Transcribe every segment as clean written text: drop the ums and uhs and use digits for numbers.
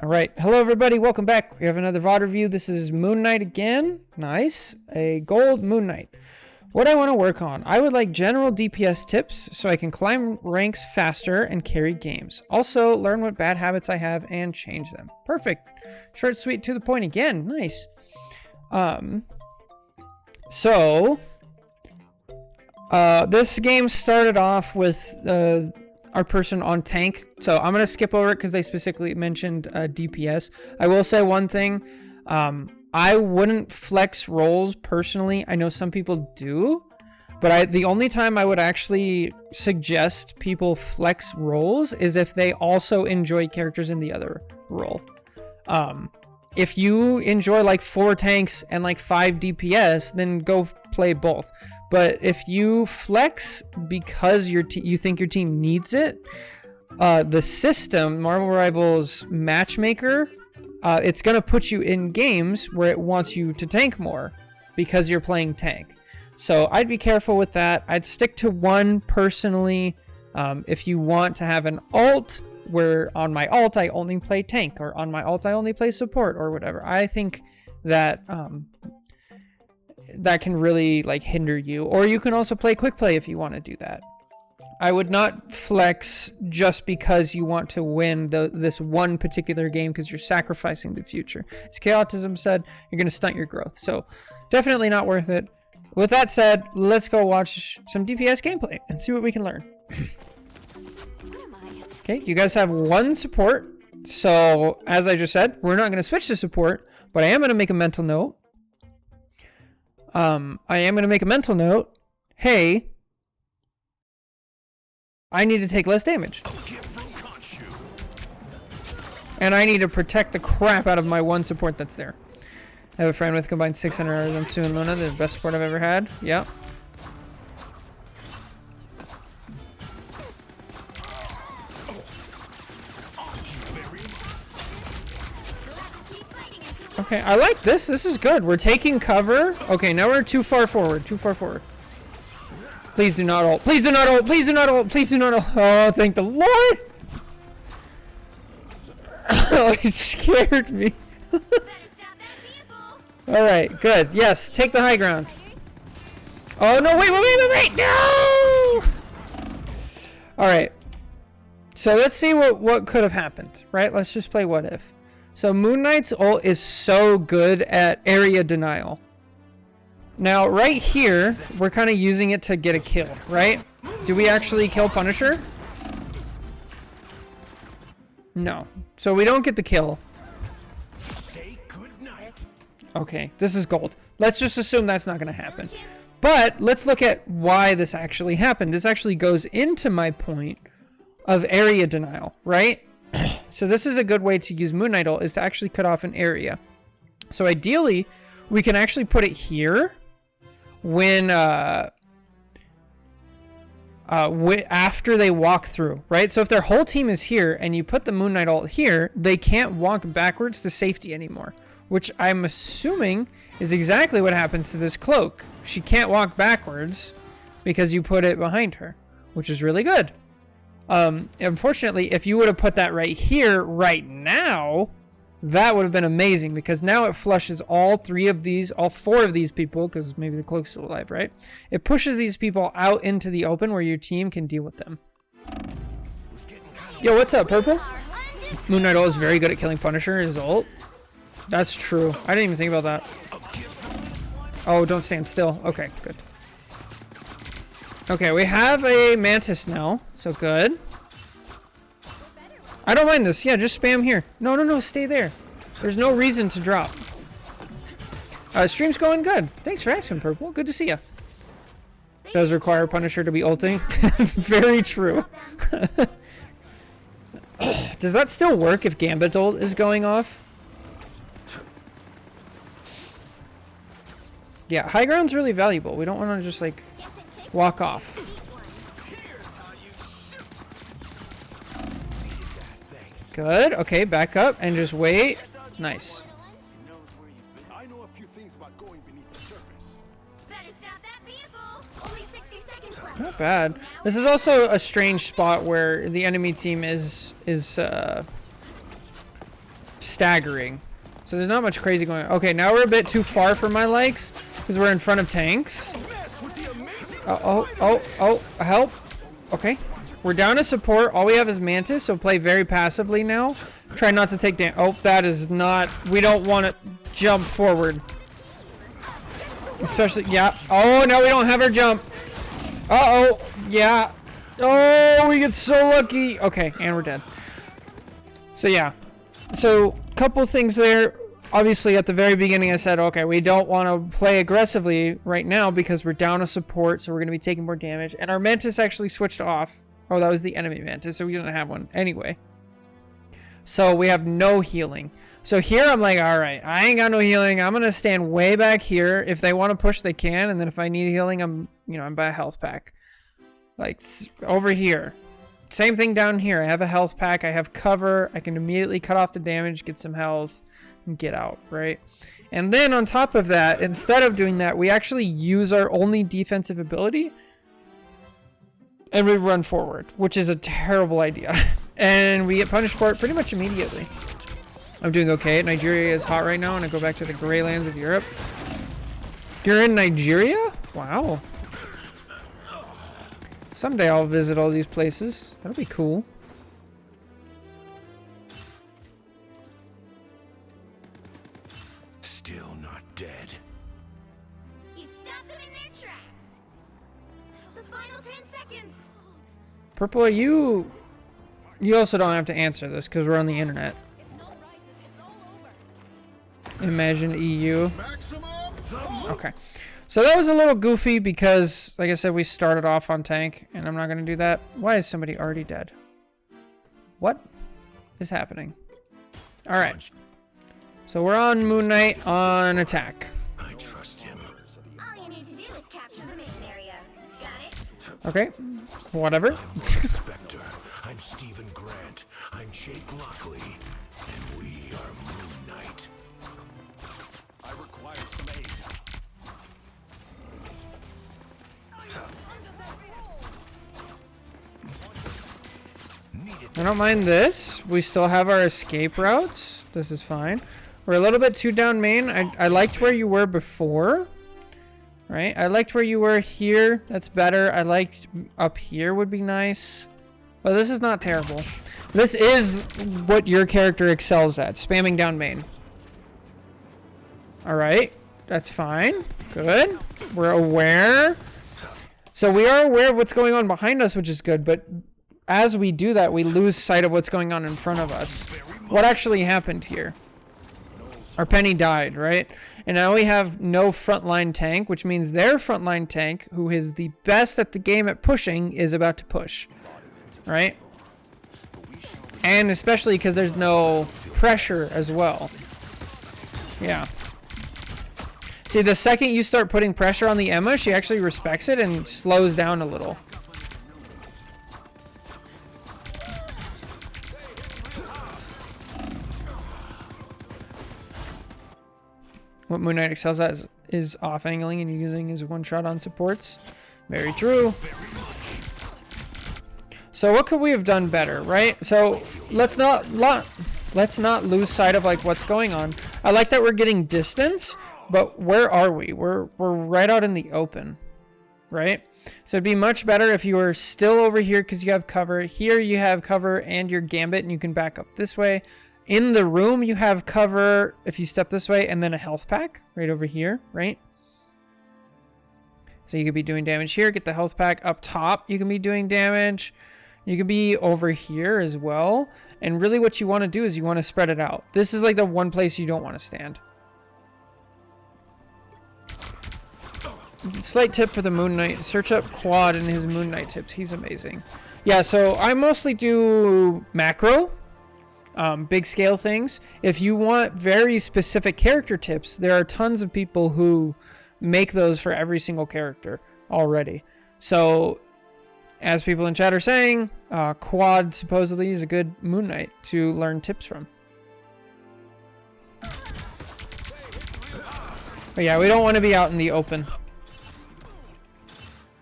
All right, hello everybody, welcome back. We have another VOD review. This is Moonknight again. Nice, a gold Moonknight. What I want to work on, I would like general DPS tips so I can climb ranks faster and carry games. Also, learn what bad habits I have and change them. Perfect. Short, sweet, to the point again. Nice. This game started off with our person on tank, so I'm gonna skip over it because they specifically mentioned DPS. I will say one thing, I wouldn't flex roles personally. I know some people do, but the only time I would actually suggest people flex roles is if they also enjoy characters in the other role. If you enjoy like 4 tanks and like 5 DPS, then go play both. But if you flex because you think your team needs it, the system, Marvel Rivals Matchmaker, it's going to put you in games where it wants you to tank more because you're playing tank. So I'd be careful with that. I'd stick to one personally. If you want to have an alt, where on my alt I only play tank, or on my alt I only play support, or whatever. I think that that can really like hinder you. Or you can also play quick play if you want to do that. I would not flex just because you want to win this one particular game, because you're sacrificing the future. As Chaotism said, you're going to stunt your growth. So definitely not worth it. With that said, let's go watch some DPS gameplay and see what we can learn. Okay, you guys have 1 support. So as I just said, we're not going to switch to support, but I am going to make a mental note. Hey, I need to take less damage. And I need to protect the crap out of my 1 support that's there. I have a friend with combined 600 hours on Sue and Luna, the best support I've ever had. Yep. Okay, I like this. This is good. We're taking cover. Okay, now we're too far forward. Too far forward. Please do not ult. Please do not ult. Please do not ult. Please do not ult. Oh, thank the Lord. Oh, it scared me. Alright, good. Yes, take the high ground. Oh, no, wait. No! Alright. So let's see what could have happened, right? Let's just play what if. So Moonknight's ult is so good at area denial. Now, right here, we're kind of using it to get a kill, right? Do we actually kill Punisher? No. So we don't get the kill. Okay, this is gold. Let's just assume that's not going to happen. But let's look at why this actually happened. This actually goes into my point of area denial, right? So this is a good way to use Moonknight ult, is to actually cut off an area. So ideally, we can actually put it here when after they walk through, right? So if their whole team is here and you put the Moonknight ult here, they can't walk backwards to safety anymore, which I'm assuming is exactly what happens to this cloak. She can't walk backwards because you put it behind her, which is really good. Unfortunately, if you would have put that right here, right now, that would have been amazing, because now it flushes all 4 of these people, because maybe the cloak's still alive, right? It pushes these people out into the open where your team can deal with them. Yo, what's up, Purple? Moonknight ult is very good at killing Punisher, his ult. That's true. I didn't even think about that. Oh, don't stand still. Okay, good. Okay, we have a Mantis now, so good. I don't mind this. Yeah, just spam here. No, stay there. There's no reason to drop. Stream's going good. Thanks for asking, Purple. Good to see you. Does require Punisher to be ulting. Very true. Does that still work if Gambit ult is going off? Yeah, high ground's really valuable. We don't want to just like walk off. Good. Okay, back up and just wait. Nice. Not bad. This is also a strange spot where the enemy team is staggering. So there's not much crazy going on. Okay, now we're a bit too far for my likes because we're in front of tanks. Oh, help. Okay. We're down to support. All we have is Mantis, so play very passively now. Try not to take damage. Oh, that is not... We don't want to jump forward. Especially... Yeah. Oh, no, we don't have our jump. Uh-oh. Yeah. Oh, we get so lucky. Okay, and we're dead. So, yeah. So, couple things there. Obviously, at the very beginning, I said, okay, we don't want to play aggressively right now because we're down to support, so we're going to be taking more damage. And our Mantis actually switched off. Oh, that was the enemy Mantis, so we didn't have one anyway. So we have no healing. So here I'm like, all right, I ain't got no healing. I'm going to stand way back here. If they want to push, they can. And then if I need healing, I'm by a health pack. Like over here. Same thing down here. I have a health pack. I have cover. I can immediately cut off the damage, get some health, and get out, right? And then on top of that, instead of doing that, we actually use our only defensive ability and we run forward, which is a terrible idea. And we get punished for it pretty much immediately. I'm doing okay. Nigeria is hot right now, and I go back to the gray lands of Europe. You're in Nigeria? Wow. Someday I'll visit all these places. That'll be cool. Still not dead. You stopped them in their tracks. The final 10 seconds. Purple, you also don't have to answer this because we're on the internet. Imagine EU. Okay. So that was a little goofy because, like I said, we started off on tank, and I'm not going to do that. Why is somebody already dead? What is happening? All right. So we're on Moonknight on attack. I trust him. All you need to do is capture the mission area. Got it? Okay. Whatever. Spectre. I'm Stephen Grant. I'm Jake Lockley. And we are Moonknight. I require some aid. I don't mind this. We still have our escape routes. This is fine. We're a little bit too down main. I liked where you were before. Right? I liked where you were here. That's better. I liked up here would be nice. But this is not terrible. This is what your character excels at. Spamming down main. Alright. That's fine. Good. We're aware. So we are aware of what's going on behind us, which is good. But as we do that, we lose sight of what's going on in front of us. What actually happened here? Our Penny died, right? And now we have no frontline tank, which means their frontline tank, who is the best at the game at pushing, is about to push. Right? And especially because there's no pressure as well. Yeah. See, the second you start putting pressure on the Emma, she actually respects it and slows down a little. What Moonknight excels at is off-angling and using his one-shot on supports. Very true. So what could we have done better, right? So let's not lose sight of like what's going on. I like that we're getting distance, but where are we? We're right out in the open, right? So it'd be much better if you were still over here because you have cover. Here you have cover and your gambit, and you can back up this way. In the room, you have cover if you step this way, and then a health pack right over here, right? So you could be doing damage here. Get the health pack up top. You can be doing damage. You can be over here as well. And really what you want to do is you want to spread it out. This is like the one place you don't want to stand. Slight tip for the Moonknight. Search up Quad in his Moonknight tips. He's amazing. Yeah, so I mostly do macro. Big scale things. If you want very specific character tips, there are tons of people who make those for every single character already. So, as people in chat are saying, Quad supposedly is a good Moonknight to learn tips from. But yeah, we don't want to be out in the open.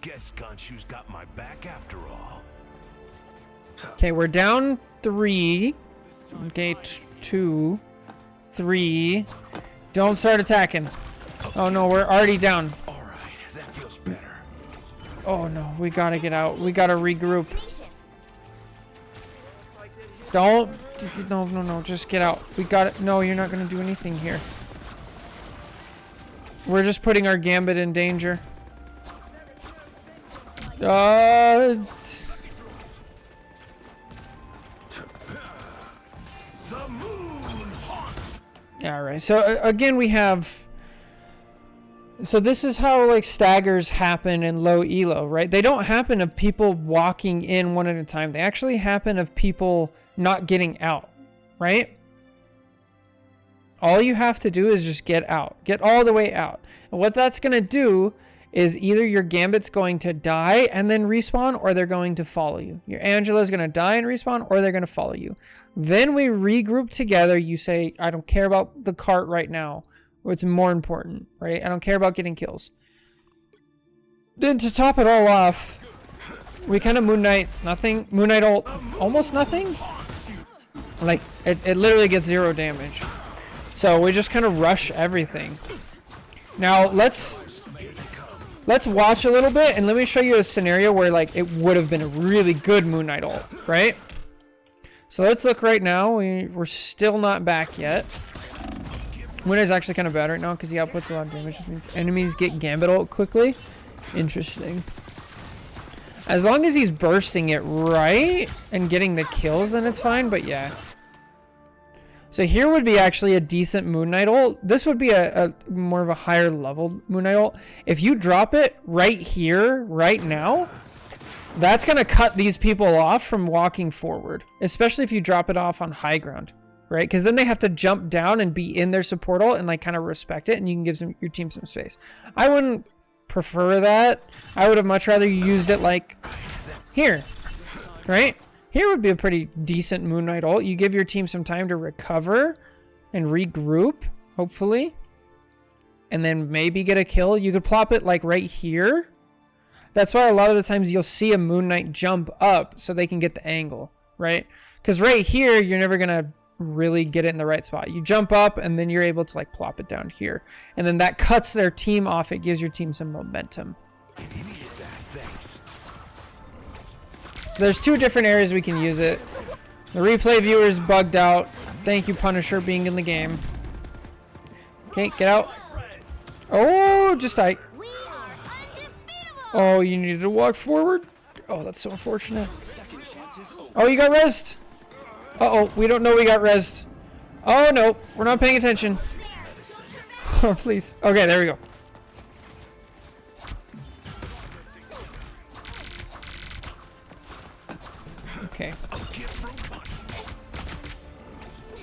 Guess Gonshu's got my back after all. Okay, we're down 3. Gate 2. 3. Don't start attacking. Oh no, we're already down. All right, that feels better. Oh no, we gotta get out. We gotta regroup. Don't. No. Just get out. We got it. No, you're not gonna do anything here. We're just putting our gambit in danger. The moon haunts. Alright, so again we have... So this is how like staggers happen in low elo, right? They don't happen of people walking in one at a time. They actually happen of people not getting out, right? All you have to do is just get out. Get all the way out. And what that's going to do is either your Gambit's going to die and then respawn, or they're going to follow you. Your Angela's going to die and respawn, or they're going to follow you. Then we regroup together. You say, I don't care about the cart right now. What's more important, right? I don't care about getting kills. Then to top it all off, we kind of Moonknight nothing. Moonknight ult, almost nothing. Like, it literally gets 0 damage. So we just kind of rush everything. Now let's watch a little bit and let me show you a scenario where like it would have been a really good Moonknight ult, right? So let's look right now. We're still not back yet. Moonknight's actually kind of bad right now because he outputs a lot of damage. Which means enemies get Gambit ult quickly. Interesting. As long as he's bursting it right and getting the kills, then it's fine. But yeah. So here would be actually a decent Moonknight ult. This would be a more of a higher level Moonknight ult. If you drop it right here, right now, that's going to cut these people off from walking forward. Especially if you drop it off on high ground, right? Because then they have to jump down and be in their support ult and like kind of respect it, and you can give your team some space. I wouldn't prefer that. I would have much rather you used it like here, right? Here would be a pretty decent Moonknight ult. You give your team some time to recover and regroup, hopefully. And then maybe get a kill. You could plop it like right here. That's why a lot of the times you'll see a Moonknight jump up so they can get the angle, right? Because right here, you're never going to really get it in the right spot. You jump up and then you're able to like plop it down here. And then that cuts their team off. It gives your team some momentum. There's 2 different areas we can use it. The replay viewer is bugged out. Thank you, Punisher, being in the game. Okay, get out. Oh, just die. Oh, you needed to walk forward? Oh, that's so unfortunate. Oh, you got rezzed. Uh-oh, we don't know we got rezzed. Oh, no, we're not paying attention. Oh, please. Okay, there we go. Okay.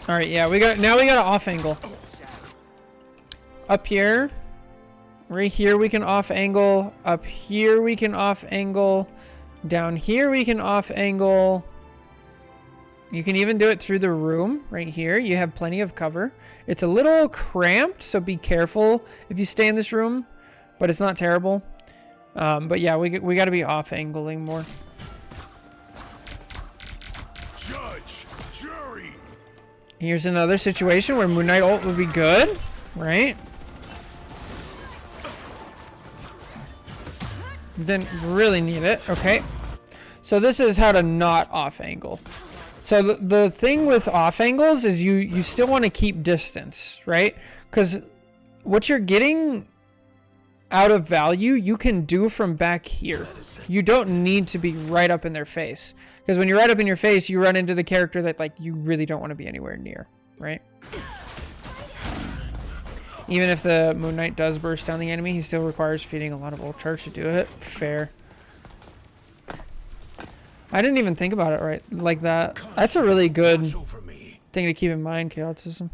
All right, yeah, we got an off angle. Up here, right here we can off angle. Up here we can off angle. Down here we can off angle. You can even do it through the room right here. You have plenty of cover. It's a little cramped, so be careful if you stay in this room, but it's not terrible. But yeah, we got to be off angling more. Judge, jury. Here's another situation where Moonknight ult would be good, right? Didn't really need it. Okay. So this is how to not off angle. So the thing with off angles is you still want to keep distance, right? Because what you're getting out of value, you can do from back here. You don't need to be right up in their face. Because when you're right up in your face, you run into the character that like you really don't want to be anywhere near, right? Even if the Moonknight does burst down the enemy, he still requires feeding a lot of ult charge to do it. Fair. I didn't even think about it right like that. That's a really good thing to keep in mind, Chaotism.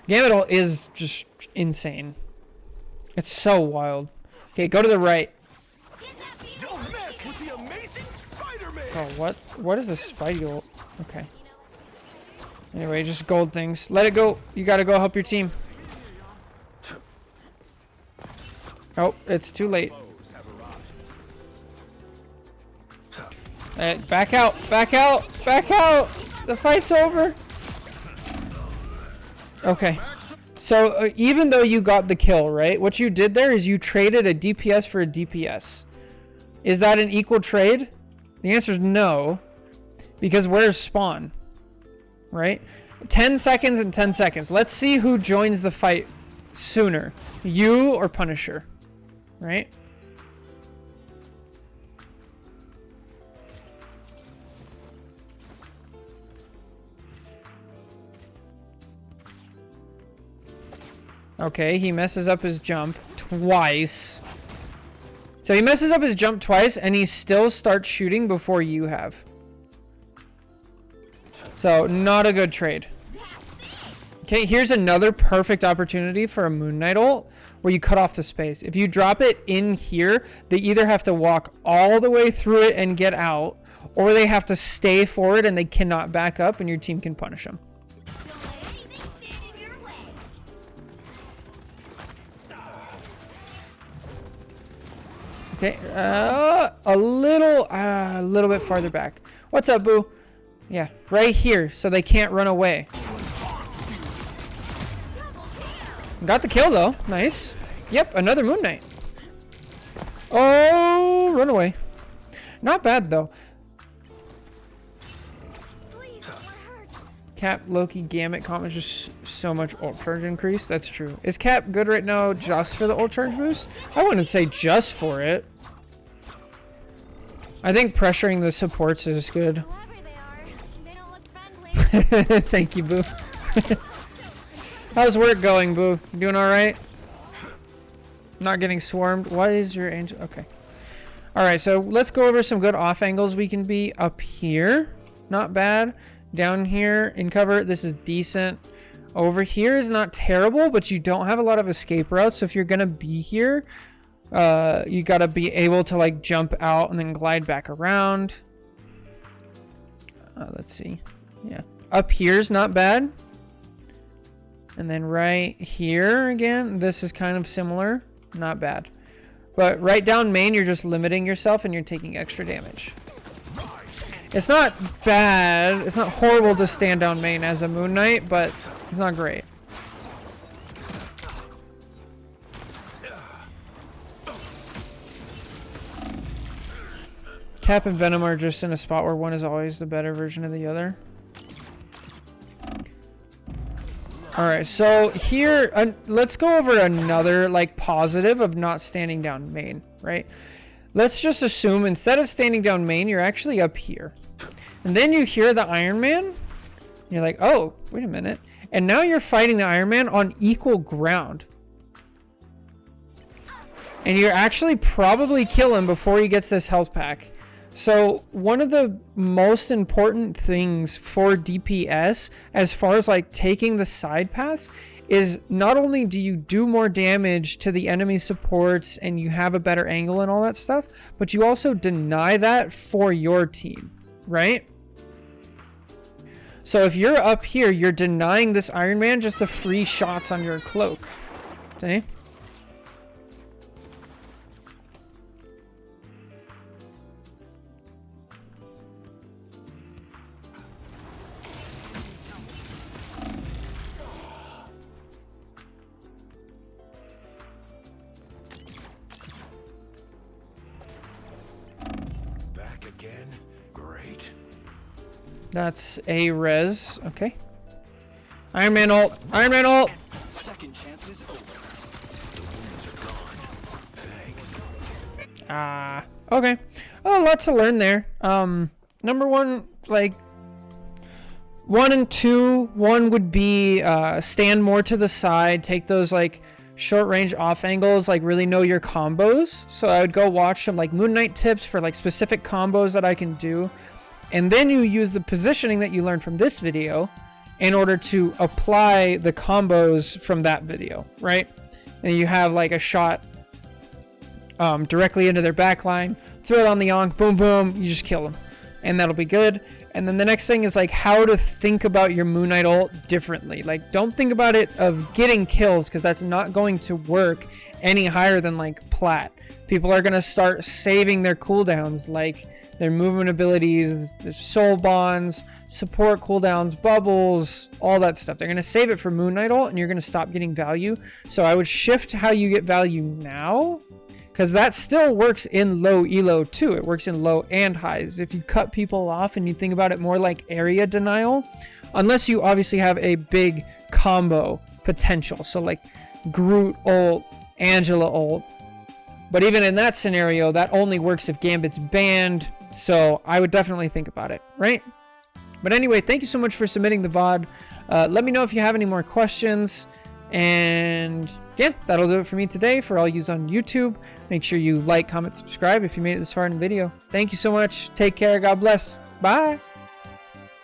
Gambit ult is just insane. It's so wild. Okay, go to the right. Don't mess with the amazing Spider-Man. Oh, what? What is a Spidey ult? Okay. Anyway, just gold things. Let it go. You gotta go help your team. Oh, it's too late. Back out! Back out! Back out! The fight's over! Okay. So even though you got the kill, right? What you did there is you traded a DPS for a DPS. Is that an equal trade? The answer is no. Because where's spawn? Right? 10 seconds and 10 seconds. Let's see who joins the fight sooner. You or Punisher. Right? Okay, he messes up his jump twice. So he messes up his jump twice, and he still starts shooting before you have. So, not a good trade. Okay, here's another perfect opportunity for a Moonknight ult, where you cut off the space. If you drop it in here, they either have to walk all the way through it and get out, or they have to stay forward and they cannot back up, and your team can punish them. Okay, a little bit farther back. What's up, boo? Yeah, right here, so they can't run away. Got the kill, though. Nice. Yep, another Moonknight. Oh, run away. Not bad, though. Cap, Loki, Gamut, Comet, just so much ult charge increase. That's true. Is Cap good right now just for the ult charge boost? I wouldn't say just for it. I think pressuring the supports is good. Thank you, Boo. How's work going, Boo? You doing alright? Not getting swarmed. What is your angel? Okay. Alright, so let's go over some good off angles we can be up here. Not bad. Down here in cover, this is decent. Over here is not terrible, but you don't have a lot of escape routes. So if you're gonna be here, you gotta be able to like jump out and then glide back around. Let's see. Yeah, up here's not bad. And then right here again, this is kind of similar. Not bad. But right down main, you're just limiting yourself and you're taking extra damage. It's not bad. It's not horrible to stand down main as a Moonknight, but it's not great. Cap and Venom are just in a spot where one is always the better version of the other. Alright, so here, let's go over another like positive of not standing down main, right? Let's just assume instead of standing down main, you're actually up here. And then you hear the Iron Man. And you're like, oh, wait a minute. And now you're fighting the Iron Man on equal ground. And you're actually probably kill him before he gets this health pack. So one of the most important things for DPS, as far as like taking the side paths, is not only do you do more damage to the enemy supports and you have a better angle and all that stuff, but you also deny that for your team, right? So if you're up here, you're denying this Iron Man just the free shots on your cloak. See? That's a res. Okay. Iron Man ult. Iron Man ult. Second chance is over. The wounds are gone. Thanks. Okay. Oh, lots to learn there. Number one, like 1 and 2. 1 would be stand more to the side, take those like short range off angles, like really know your combos. So I would go watch some like Moonknight tips for like specific combos that I can do. And then you use the positioning that you learned from this video in order to apply the combos from that video, right? And you have like a shot directly into their backline, throw it on the Yonk, boom, boom, you just kill them. And that'll be good. And then the next thing is like how to think about your Moonknight ult differently. Like don't think about it of getting kills because that's not going to work any higher than like plat. People are going to start saving their cooldowns like their movement abilities, their soul bonds, support cooldowns, bubbles, all that stuff. They're going to save it for Moonknight ult, and you're going to stop getting value. So I would shift how you get value now, because that still works in low elo too. It works in low and highs. If you cut people off and you think about it more like area denial, unless you obviously have a big combo potential. So like Groot ult, Angela ult. But even in that scenario, that only works if Gambit's banned. So I would definitely think about it, right? But anyway, thank you so much for submitting the VOD. Let me know if you have any more questions. And yeah, that'll do it for me today. For all yous on YouTube, make sure you like, comment, subscribe if you made it this far in the video. Thank you so much. Take care. God bless. Bye.